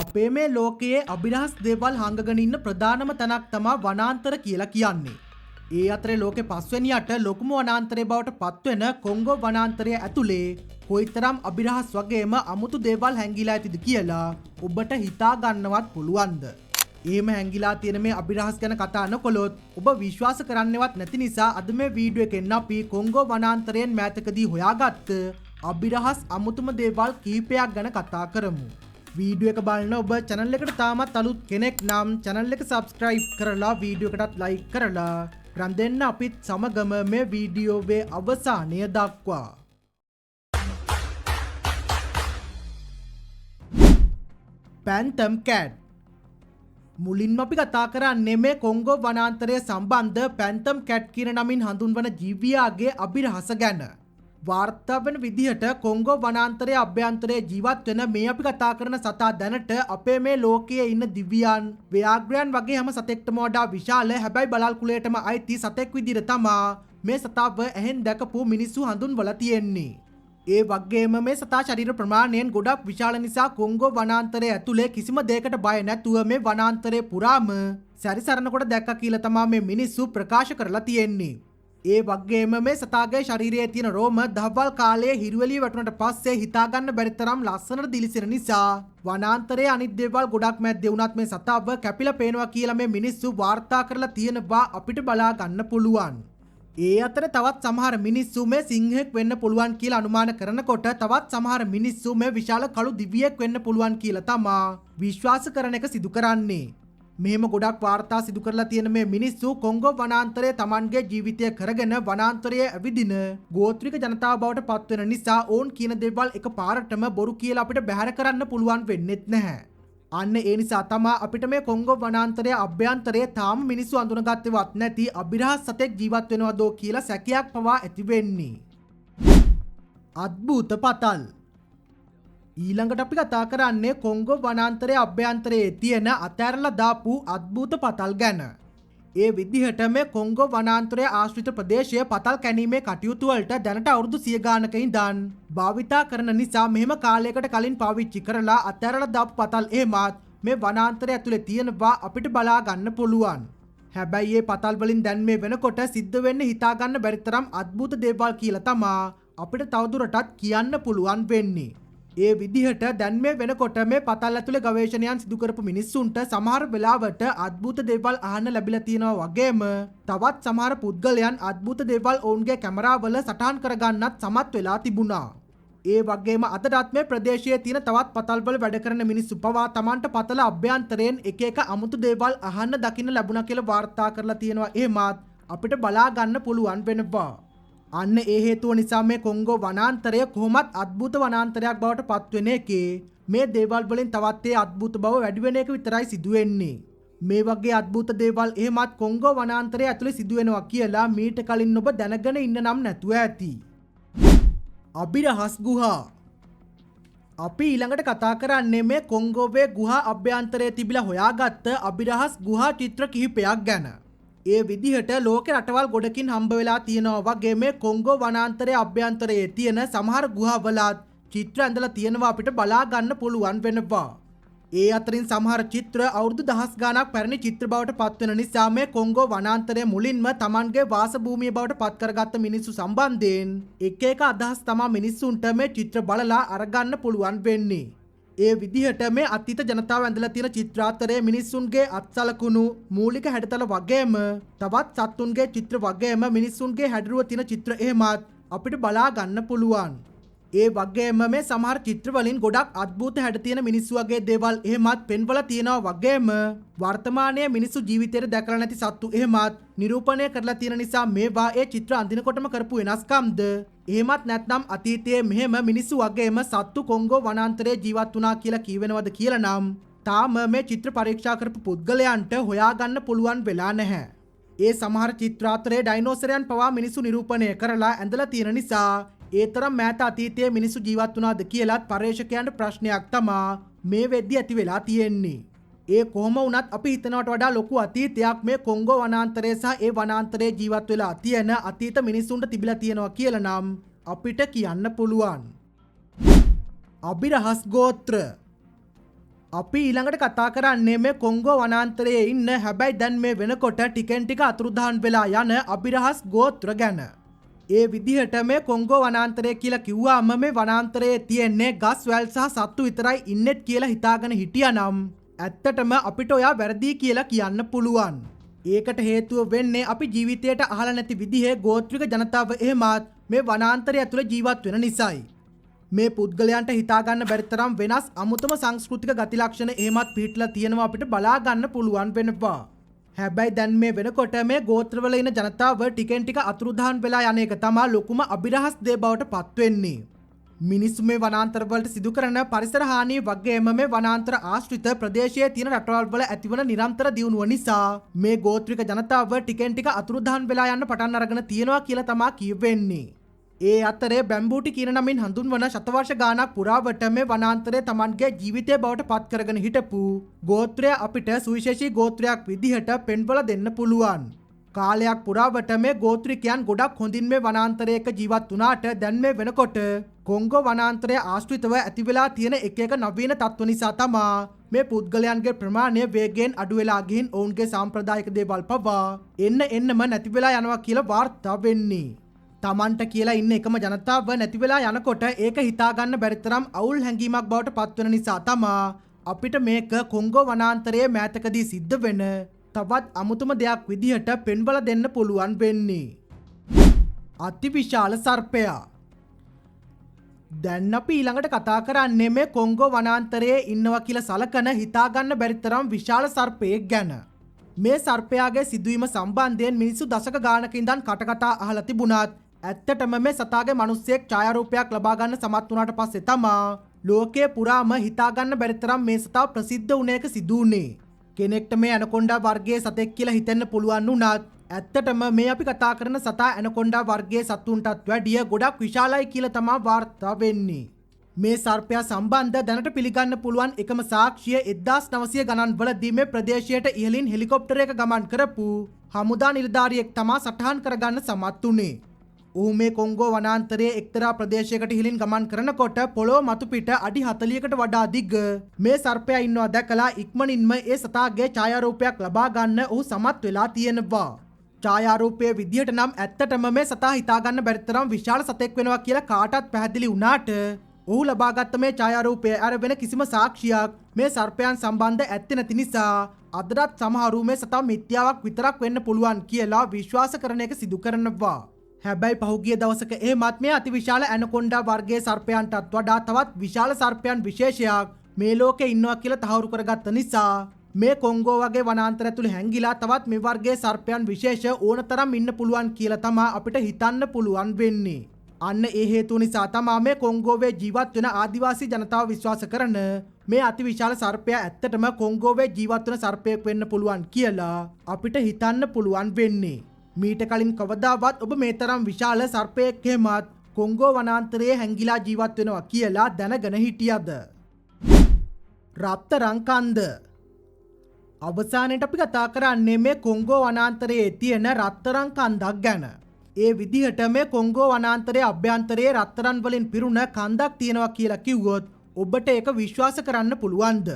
අපේ මේ ලෝකයේ අභිරහස් දේවල් හංගගෙන ඉන්න ප්‍රධානම තැනක් තමයි වනාන්තර කියලා කියන්නේ. ඒ අතරේ ලෝකේ පස්වෙනියට ලොකුම වනාන්තරය බවට පත්වෙන කොංගෝ වනාන්තරය ඇතුලේ කොයිතරම් අභිරහස් වගේම අමුතු දේවල් හැංගිලා ඇතිද කියලා ඔබට හිතා ගන්නවත් පුළුවන්ද? එහෙම හැංගිලා තියෙන මේ අභිරහස් ගැන කතා නොකළොත් ඔබ විශ්වාස කරන්නවත් නැති නිසා අද මේ වීඩියෝ එකෙන් අපි කොංගෝ වනාන්තරයෙන් මෑතකදී හොයාගත්ත අභිරහස් අමුතුම දේවල් කිහිපයක් ගැන කතා කරමු. වීඩියෝ එක බලන ඔබ channel එකට තාමත් අලුත් කෙනෙක් නම් channel එක subscribe කරලා වීඩියෝ එකටත් like කරලා රන් දෙන්න අපිත් සමගම මේ වීඩියෝවේ අවසානය දක්වා. Phantom Cat. මුලින්ම අපි කතා කරන්නේ මේ කොංගෝ වනාන්තරය සම්බන්ධ Phantom Cat කියන නමින් හඳුන්වන ජීවියාගේ අභිරහස ගැන. වාර්තා වෙන විදිහට කොංගෝ වනාන්තරයේ අභ්‍යන්තරයේ ජීවත් වෙන මේ අපි කතා කරන සතා දැනට අපේ මේ ලෝකයේ ඉන්න දිව්‍යයන්, ව්‍යාග්‍රයන් වගේ හැම සතෙක්ටම වඩා විශාල හැබැයි බලල් කුලයටම අයිති සතෙක් විදිහට තමා මේ සතාව ඇහෙන් දැකපු මිනිස්සු හඳුන්වලා තියෙන්නේ. ඒ වගේම මේ සතා ශරීර ප්‍රමාණයෙන් ගොඩක් විශාල නිසා කොංගෝ වනාන්තරයේ ඇතුලේ කිසිම දෙයකට බය නැතුව මේ වනාන්තරයේ පුරාම සැරිසරන කොට දැක්කා කියලා තමයි මේ මිනිස්සු ප්‍රකාශ කරලා තියෙන්නේ. ඒ වගේම මේ සතාගේ ශරීරයේ තියෙන රෝම දහවල් කාලයේ හිරුවෙලිය වැටුණට පස්සේ හිතාගන්න බැරි තරම් ලස්සනට දිලිසෙන නිසා වනාන්තරයේ අනිත් දේවල් ගොඩක් මැද්දේ වුණත් මේ සතාව කැපිලා පේනවා කියලා මේ මිනිස්සු වාර්තා කරලා තියෙනවා අපිට බලා ගන්න පුළුවන්. ඒ අතර තවත් සමහර මිනිස්සු මේ සිංහෙක් වෙන්න පුළුවන් කියලා අනුමාන කරනකොට තවත් සමහර මිනිස්සු මේ විශාල කළු දිවියෙක් වෙන්න පුළුවන් කියලා තමා විශ්වාස කරන එක සිදු කරන්නේ. මෙහෙම ගොඩක් වාර්තා සිදු කරලා තියෙන මේ මිනිස්සු කොංගෝ වනාන්තරයේ Tamanගේ ජීවිතය කරගෙන වනාන්තරයේ ඇවිදින ගෝත්‍රික ජනතාව බවට පත් වෙන නිසා ඕන් කියන දේවල් එකපාරටම බොරු කියලා අපිට බැහැර කරන්න පුළුවන් වෙන්නේත් නැහැ. අන්න ඒ නිසා තමයි අපිට මේ කොංගෝ වනාන්තරයේ අභ්‍යන්තරයේ තාම මිනිස්සු අඳුනගත්තේවත් නැති අභිරහස් සතෙක් ජීවත් වෙනවදෝ කියලා සැකයක් පවා ඇති වෙන්නේ. අද්භූත පතල්. ඊළඟට අපි කතා කරන්නේ කොංගෝ වනාන්තරයේ අභ්‍යන්තරයේ තියෙන අතෑරලා දාපු අද්භූත පතල් ගැන. ඒ විදිහට මේ කොංගෝ වනාන්තරයේ ආශ්‍රිත ප්‍රදේශයේ පතල් කැණීමේ කටයුතු වලට දැනට අවුරුදු 100 ගානක ඉඳන් භාවිතා කරන නිසා මෙහෙම කාලයකට කලින් පාවිච්චි කරලා අතෑරලා දාපු පතල් එහෙමත් මේ වනාන්තරය ඇතුලේ තියෙනවා අපිට බලා ගන්න පුළුවන්. හැබැයි මේ පතල් වලින් දැන් මේ වෙනකොට සිද්ධ වෙන්නේ හිතා ගන්න බැරි තරම් අද්භූත දේවල් කියලා තමයි අපිට තවදුරටත් කියන්න පුළුවන් වෙන්නේ. ඒ විදිහට දැන් මේ වෙනකොට මේ පතල් ඇතුලේ ගවේෂණයන් සිදු කරපු මිනිස්සුන්ට සමහර වෙලාවට අద్భుත දේවල් අහන්න ලැබිලා තියෙනවා වගේම තවත් සමහර පුද්ගලයන් අద్భుත දේවල් ඔවුන්ගේ කැමරාවල සටහන් කරගන්නත් සමත් වෙලා තිබුණා. ඒ වගේම අදටත් මේ ප්‍රදේශයේ තියෙන තවත් පතල් වල වැඩ කරන මිනිස්සු පවා Tamanට පතල අභ්‍යන්තරයෙන් එක එක අමුතු දේවල් අහන්න දකින්න ලැබුණා කියලා වාර්තා කරලා තියෙනවා. එහෙමත් අපිට බලා ගන්න පුළුවන් වෙනවා. අන්න ඒ හේතුව නිසා මේ කොංගෝ වනාන්තරය කොහොමත් අద్భుත වනාන්තරයක් බවට පත්වෙන එකේ මේ දේවල් වලින් තවත් ඒ අద్భుත බව වැඩි වෙන එක විතරයි සිදු වෙන්නේ. මේ වගේ අద్భుත දේවල් එහෙමත් කොංගෝ වනාන්තරය ඇතුලේ සිදු වෙනවා කියලා මීට කලින් ඔබ දැනගෙන ඉන්න නම් නැතුව ඇති. අභිරහස් ගුහා. අපි ඊළඟට කතා කරන්නේ මේ කොංගෝවේ ගුහා අභ්‍යන්තරයේ තිබිලා හොයාගත්ත අභිරහස් ගුහා චිත්‍ර කිහිපයක් ගැන. ඒ විදිහට ලෝකේ රටවල් ගොඩකින් හම්බ වෙලා තියෙනවා වගේ මේ කොංගෝ වනාන්තරයේ අභ්‍යන්තරයේ තියෙන සමහර ගුහාවලත් චිත්‍ර ඇඳලා තියෙනවා අපිට බලා ගන්න පුළුවන් වෙනවා. ඒ අතරින් සමහර චිත්‍ර අවුරුදු දහස් ගාණක් පැරණි චිත්‍ර බවට පත් වෙන නිසා මේ කොංගෝ වනාන්තරය මුලින්ම Tamanගේ වාසභූමිය බවට පත් කරගත්ත මිනිස්සු සම්බන්ධයෙන් එක එක අදහස් තමා මිනිස්සුන්ට මේ චිත්‍ර බලලා අරගන්න පුළුවන් වෙන්නේ. ඒ විදිහට මේ අතීත ජනතාව ඇඳලා තියෙන චිත්‍ර අතරේ මිනිස්සුන්ගේ අත්සලකුණු මූලික හැඩතල වගේම තවත් සත්තුන්ගේ චිත්‍ර වගේම මිනිස්සුන්ගේ හැඩරුව තියෙන චිත්‍ර එහෙමත් අපිට බලා ගන්න පුළුවන්. ඒ වගේම මේ සමහර චිත්‍ර වලින් ගොඩක් අద్భుත හැඩ තියෙන මිනිස්සු වගේ දේවල් එහෙමත් පෙන්වලා තියෙනවා වගේම වර්තමානයේ මිනිස්සු ජීවිතේට දැකලා නැති සත්තු එහෙමත් නිරූපණය කරලා තියෙන නිසා මේවා ඒ චිත්‍ර අඳිනකොටම කරපු වෙනස්කම්ද එහෙමත් නැත්නම් අතීතයේ මෙහෙම මිනිස්සු වගේම සත්තු කොංගෝ වනාන්තරයේ ජීවත් වුණා කියලා කියවෙනවද කියලා නම් තාම මේ චිත්‍ර පරීක්ෂා කරපු පුද්ගලයන්ට හොයාගන්න පුළුවන් වෙලා නැහැ. ඒ සමහර චිත්‍ර අතරේ ඩයිනෝසරයන් පවා මිනිස්සු නිරූපණය කරලා ඇඳලා තියෙන නිසා ඒ තරම් මෑත අතීතයේ මිනිස්සු ජීවත් වුණාද කියලාත් පර්යේෂකයන්ට ප්‍රශ්නයක් තමා මේ වෙද්දී ඇති වෙලා තියෙන්නේ. ඒ කොහොම වුණත් අපි හිතනවට වඩා ලොකු අතීතයක් මේ කොංගෝ වනාන්තරය සහ ඒ වනාන්තරයේ ජීවත් වෙලා තියෙන අතීත මිනිසුන්ට තිබිලා තියෙනවා කියලා නම් අපිට කියන්න පුළුවන්. අභිරහස් ගෝත්‍ර. අපි ඊළඟට කතා කරන්නේ මේ කොංගෝ වනාන්තරයේ ඉන්න හැබැයි දැන් මේ වෙනකොට ටිකෙන් ටික අතුරුදහන් වෙලා යන අබිරහස් ගෝත්‍ර ගැන. ඒ විදිහට මේ කොංගෝ වනාන්තරය කියලා කිව්වාම මේ වනාන්තරයේ තියෙන්නේ ගස් වැල් සහ සත්තු විතරයි ඉන්නෙත් කියලා හිතාගෙන හිටියානම් ඇත්තටම අපිට ඔයා වැරදි කියලා කියන්න පුළුවන්. ඒකට හේතුව වෙන්නේ අපි ජීවිතයට අහලා නැති විදිහේ ගෝත්‍රික ජනතාව එහෙමත් මේ වනාන්තරය ඇතුළේ ජීවත් වෙන නිසායි. මේ පුද්ගලයන්ට හිතා ගන්න බැරි තරම් වෙනස් අමුතම සංස්කෘතික ගති ලක්ෂණ එහෙමත් පිහිටලා තියෙනවා අපිට බලා ගන්න පුළුවන් වෙනවා. හැබැයි දැන් මේ වෙනකොට මේ ගෝත්‍රවල ඉන්න ජනතාව ටිකෙන් ටික අතුරුදහන් වෙලා යන එක තමයි ලොකුම අබිරහස් දේ බවට පත් වෙන්නේ. මිනිස්සු මේ වනාන්තර වලට සිදු කරන පරිසර හානිය වගේම මේ වනාන්තර ආශ්‍රිත ප්‍රදේශයේ තියෙන රටවල් වල ඇතිවන නිරන්තර දියුණුව නිසා මේ ගෝත්‍රික ජනතාව ටිකෙන් ටික අතුරුදහන් වෙලා යන්න පටන් අරගෙන තියෙනවා කියලා තමයි කියවෙන්නේ. ඒ අතරේ බැම්බූටි කියන නමින් හඳුන්වන ශතවර්ෂ ගානක් පුරාවට මේ වනාන්තරයේ Tamanගේ ජීවිතය බවට පත් කරගෙන හිටපු ගෝත්‍රය අපිට සුවිශේෂී ගෝත්‍රයක් විදිහට පෙන්වලා දෙන්න පුළුවන්. කාලයක් පුරාවට මේ ගෝත්‍රිකයන් ගොඩක් හොඳින් මේ වනාන්තරයක ජීවත් වුණාට දැන් මේ වෙනකොට කොංගෝ වනාන්තරයේ ආශ්‍රිතව ඇති වෙලා තියෙන එක එක නවීන තත්ත්ව නිසා තමයි මේ පුද්ගලයන්ගේ ප්‍රමාණය වේගයෙන් අඩු වෙලා ගිහින් ඔවුන්ගේ සාම්ප්‍රදායික දේවල් පවා එන්නම නැති වෙලා යනවා කියලා වාර්තා වෙන්නේ. තමන්ට කියලා ඉන්න එකම ජනතාව නැති වෙලා යනකොට ඒක හිතා ගන්න බැරි තරම් අවුල් හැඟීමක් බවට පත් වෙන නිසා තමයි අපිට මේක කොංගෝ වනාන්තරයේ මෑතකදී සිද්ධ වෙන තවත් අමුතුම දෙයක් විදිහට පෙන්වලා දෙන්න පුළුවන් වෙන්නේ. අතිවිශාල සර්පයා. දැන් අපි ඊළඟට කතා කරන්නේ මේ කොංගෝ වනාන්තරයේ ඉන්නවා කියලා සලකන හිතා ගන්න බැරි තරම් විශාල සර්පයෙක් ගැන. මේ සර්පයාගේ සිදුවීම සම්බන්ධයෙන් මිනිස්සු දශක ගානක ඉඳන් කටකතා අහලා තිබුණත් ඇත්තටම මේ සතාගේ මිනිස්සෙක් ඡායාරූපයක් ලබා ගන්න සමත් වුණාට පස්සේ තමයි ලෝකයේ පුරාම හිතා ගන්න බැරි තරම් මේ සතා ප්‍රසිද්ධ වුණ එක සිදු වුණේ. කෙනෙක්ට මේ ඇනකොන්ඩා වර්ගයේ සතෙක් කියලා හිතෙන්න පුළුවන් වුණත් ඇත්තටම මේ අපි කතා කරන සතා ඇනකොන්ඩා වර්ගයේ සතුන්ටත් වැඩිය ගොඩක් විශාලයි කියලා තමයි වාර්තා වෙන්නේ. මේ සර්පයා සම්බන්ධ දැනට පිළිගන්න පුළුවන් එකම සාක්ෂිය 1900 ගණන් වලදී මේ ප්‍රදේශයට ඉහළින් හෙලිකොප්ටරයක ගමන් කරපු හමුදා නිලධාරියෙක් තමා සටහන් කරගන්න සමත් වුණේ. ඔහු මේ කොංගෝ වනාන්තරයේ එක්තරා ප්‍රදේශයකට ඉහළින් ගමන් කරනකොට පොළොව මතු පිට අඩි 40කට වඩා දිග මේ සර්පයා ඉන්නවා දැකලා ඉක්මනින්ම ඒ සතාගේ ඡායාරූපයක් ලබා ගන්න ඔහු සමත් වෙලා තියෙනවා. ඡායාරූපයේ විදිහට නම් ඇත්තටම මේ සතා හිතා ගන්න බැරි තරම් විශාල සතෙක් වෙනවා කියලා කාටවත් පැහැදිලි වුණාට ඔහු ලබාගත්ත මේ ඡායාරූපය අර වෙන කිසිම සාක්ෂියක් මේ සර්පයන් සම්බන්ධ ඇත්තේ නැති නිසා අදටත් සමහරු මේ සතා මිත්‍යාවක් විතරක් වෙන්න පුළුවන් කියලා විශ්වාස කරන එක සිදු කරනවා. හැබැයි පහුගිය දවසක එහෙමත් මේ අතිවිශාල ඇනකොන්ඩා වර්ගයේ සර්පයන්ටත් වඩා තවත් විශාල සර්පයන් විශේෂයක් මේ ලෝකේ ඉන්නවා කියලා තහවුරු කරගත්ත නිසා මේ කොංගෝ වගේ වනාන්තර ඇතුළේ හැංගිලා තවත් මේ වර්ගයේ සර්පයන් විශේෂ ඕනතරම් ඉන්න පුළුවන් කියලා තමයි අපිට හිතන්න පුළුවන් වෙන්නේ. අන්න ඒ හේතුව නිසා තමයි මේ කොංගෝවේ ජීවත් වෙන ආදිවාසී ජනතාව විශ්වාස කරන මේ අතිවිශාල සර්පයා ඇත්තටම කොංගෝවේ ජීවත් වෙන සර්පයෙක් වෙන්න පුළුවන් කියලා අපිට හිතන්න පුළුවන් වෙන්නේ. මීට කලින් කවදාවත් ඔබ මේ තරම් විශාල සර්පයෙක් හැමත් කොංගෝ වනාන්තරයේ හැංගිලා ජීවත් වෙනවා කියලා දැනගෙන හිටියද? රත්තරන් කන්ද. අවසානයේ අපි කතා කරන්නේ මේ කොංගෝ වනාන්තරයේ තියෙන රත්තරන් කන්දක් ගැන. ඒ විදිහට මේ කොංගෝ වනාන්තරයේ අභ්‍යන්තරයේ රත්තරන් වලින් පිරුණ කන්දක් තියෙනවා කියලා කිව්වොත් ඔබට ඒක විශ්වාස කරන්න පුළුවන්ද?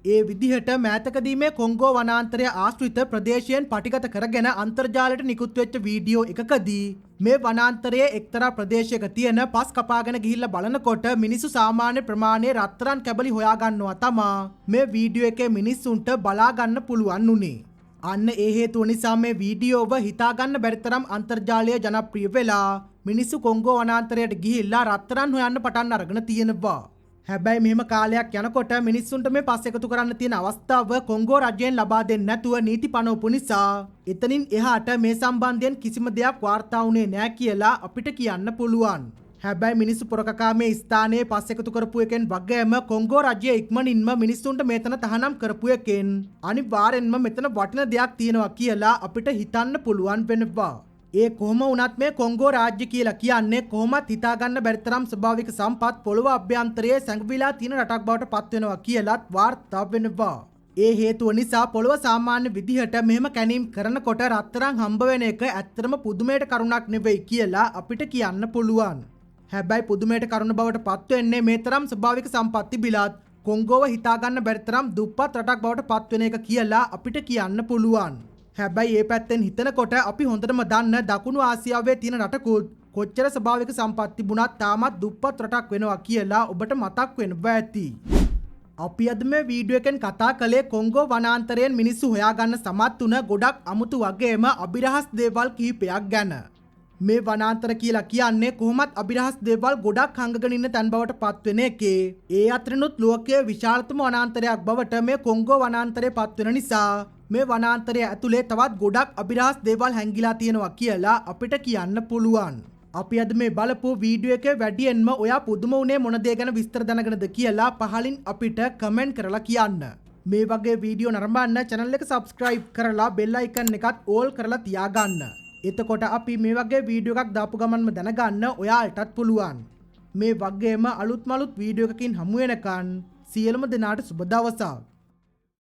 ඒ විදිහට මෑතකදී මේ කොංගෝ වනාන්තරය ආශ්‍රිත ප්‍රදේශයෙන් පටිගත කරගෙන අන්තර්ජාලයට නිකුත් වෙච්ච වීඩියෝ එකකදී මේ වනාන්තරයේ එක්තරා ප්‍රදේශයක තියෙන පස් කපාගෙන ගිහිල්ලා බලනකොට මිනිස්සු සාමාන්‍ය ප්‍රමාණයේ රත්තරන් කැබලි හොයා ගන්නවා තමා මේ වීඩියෝ එකේ මිනිස්සුන්ට බලා ගන්න පුළුවන් උනේ. අන්න ඒ හේතුව නිසා මේ වීඩියෝව හිතා ගන්න බැරි තරම් අන්තර්ජාලය ජනප්‍රිය වෙලා මිනිස්සු කොංගෝ වනාන්තරයට ගිහිල්ලා රත්තරන් හොයන්න පටන් අරගෙන තියෙනවා. හැබැයි මෙහෙම කාලයක් යනකොට මිනිස්සුන්ට මේ පස් එකතු කරන්න තියෙන අවස්ථාව කොංගෝ රජයෙන් ලබා දෙන්නේ නැතුව නීති පනවපු නිසා එතනින් එහාට මේ සම්බන්ධයෙන් කිසිම දෙයක් වාර්තා වුණේ නැහැ කියලා අපිට කියන්න පුළුවන්. හැබැයි මිනිස්සු පොරකකා මේ ස්ථානයේ පස් එකතු කරපු එකෙන් වගේම කොංගෝ රජය ඉක්මනින්ම මිනිස්සුන්ට මෙතන තහනම් කරපු එකෙන් අනිවාර්යෙන්ම මෙතන වටින දෙයක් තියෙනවා කියලා අපිට හිතන්න පුළුවන් වෙනවා. ඒ කොහොම වුණත් මේ කොංගෝ රාජ්‍ය කියලා කියන්නේ කොහොමත් හිතා ගන්න බැරි තරම් ස්වභාවික සම්පත් පොළොව අභ්‍යන්තරයේ සැඟවිලා තියෙන රටක් බවට පත් වෙනවා කියලාත් වාර්තා වෙනවා. ඒ හේතුව නිසා පොළොව සාමාන්‍ය විදිහට මෙහෙම කැණීම් කරනකොට රත්තරන් හම්බ වෙන එක ඇත්තටම පුදුමයට කරුණක් නෙවෙයි කියලා අපිට කියන්න පුළුවන්. හැබැයි පුදුමයට කරුණ බවට පත් වෙන්නේ මේ තරම් ස්වභාවික සම්පත් තිබිලත් කොංගෝව හිතාගන්න බැරිතරම් දුප්පත් රටක් බවට පත්වෙන එක කියලා අපිට කියන්න පුළුවන්. හැබැයි ඒ පැත්තෙන් හිතනකොට අපි හොඳටම දන්න දකුණු ආසියාවේ තියෙන රටකුත් කොච්චර ස්වභාවික සම්පත් තිබුණත් තාමත් දුප්පත් රටක් වෙනවා කියලා ඔබට මතක් වෙනවා ඇති. අපි අද මේ වීඩියෝ එකෙන් කතා කළේ කොංගෝ වනාන්තරයෙන් මිනිස්සු හොයාගන්න සමත් වුණ ගොඩක් අමුතු වගේම අභිරහස් දේවල් කිහිපයක් ගැන. මේ වනාන්තර කියලා කියන්නේ කොහොමත් අභිරහස් දේවල් ගොඩක් හංගගෙන ඉන්න තැන් බවට පත්වෙන එකේ. ඒ අතරිනුත් ලෝකයේ විශාලතම වනාන්තරයක් බවට මේ කොංගෝ වනාන්තරය පත්වෙන නිසා මේ වනාන්තරය ඇතුලේ තවත් ගොඩක් අභිරහස් දේවල් හැංගිලා තියෙනවා කියලා අපිට කියන්න පුළුවන්. අපි අද මේ බලපු වීඩියෝ එකේ වැඩියෙන්ම ඔයා පුදුම වුණේ මොන දේ ගැන විස්තර දැනගෙනද කියලා පහලින් අපිට කමෙන්ට් කරලා කියන්න. මේ වගේ වීඩියෝ නරඹන්න channel එක subscribe කරලා bell icon එකත් all කරලා තියාගන්න. එතකොට අපි මේ වගේ වීඩියෝ එකක් දාපු ගමන්ම දැනගන්න ඔයාලටත් පුළුවන්. මේ වගේම අලුත් වීඩියෝ එකකින් හමු වෙනකන් සියලුම දෙනාට සුබ දවසක්.